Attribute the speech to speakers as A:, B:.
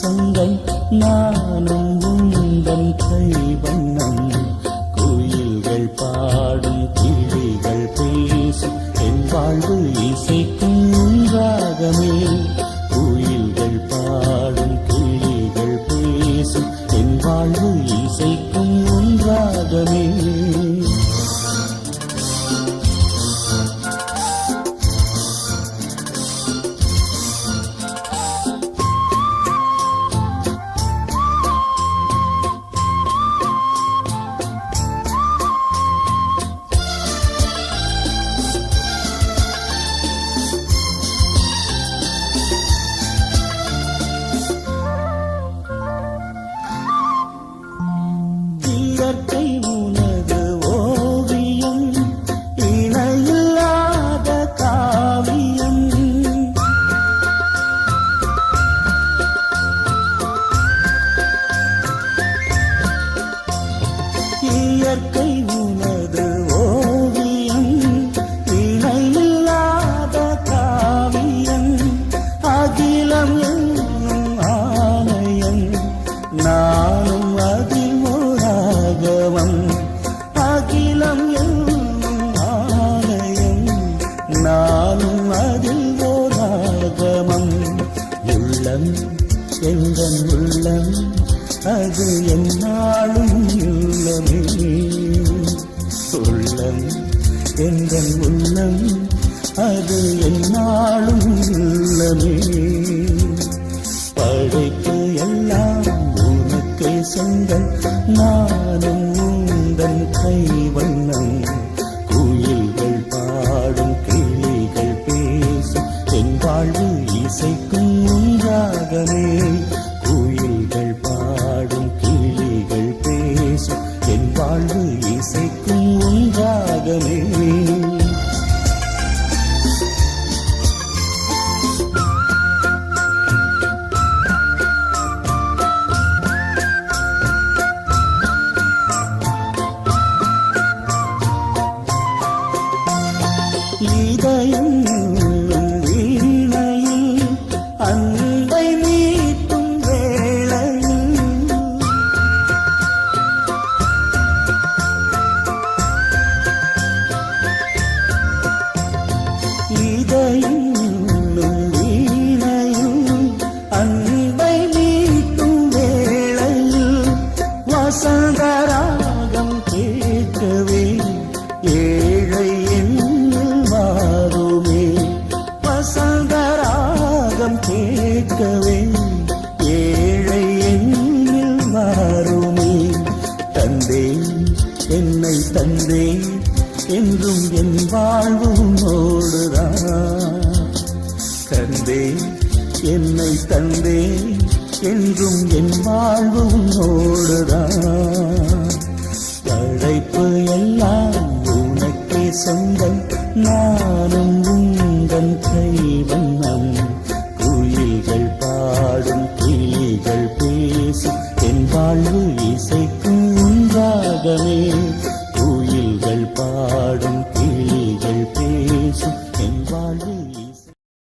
A: சொந்தம் நானும் உந்தன் கைவண்ணம். குயில்கள் பாடும் கிளிகள் பேசும் என் வாழ்வு இசைக்கும் ராகமே. குயில்கள் பாடும் கிளிகள் பேசும் என் வாழ்வு இசைக்கும் ராகமே. இயற்கை உனது ஓவியம் இணையில்லாத காவியம். இயற்கை உனது ஓவியம் இணையில்லாத காவியம். அகிலம் என்னும் ஆலயம் நானும் அதில் ராகவம். அகிலம் என்னும் ஆலயம் நானும் அதில் ராகவம். உள்ளம் எங்கள் உள்ளம் அது என்னாலும் உள்ளமே. உள்ளம் எங்கள் உள்ளம் அது என்னாலும் உள்ளமே. படைப்பு எல்லாம் உனக்கே சொந்தம் நானும் உந்தன் கைவண்ணம். குயில்கள் பாடும் கிளிகள் பேசும் என் வாழ்வு இசைக்கும் ராகமே. குயில்கள் பாடும் கிளிகள் பேசும் என் வாழ்வு இசைக்கும் ராகமே. இதயம் வீணையில் அன்பை மீட்டும் வேளையில். இதயம் வீணையில் அன்பை மீட்டும் வேளையில். வசந்தராகம் கேட்கவே ஏழை வசந்தராகம் கேட்கவே ஏழை எண்ணில் மாறுமே. தந்தேன் என்னை தந்தேன் என்றும் என் வாழ்வும் ஓடுதான். தந்தேன் என்னை தந்தேன் என்றும் என் வாழ்வும் ஓடுதான். படைப்பு எல்லாம் உனக்கே சொந்தம் நானும் உந்தன் கைவண்ணம். குயில்கள் பாடும் கிளிகள் பேசும் என் வாழ்வு இசைக்கும் ராகமே. குயில்கள் பாடும் கிளிகள் பேசும்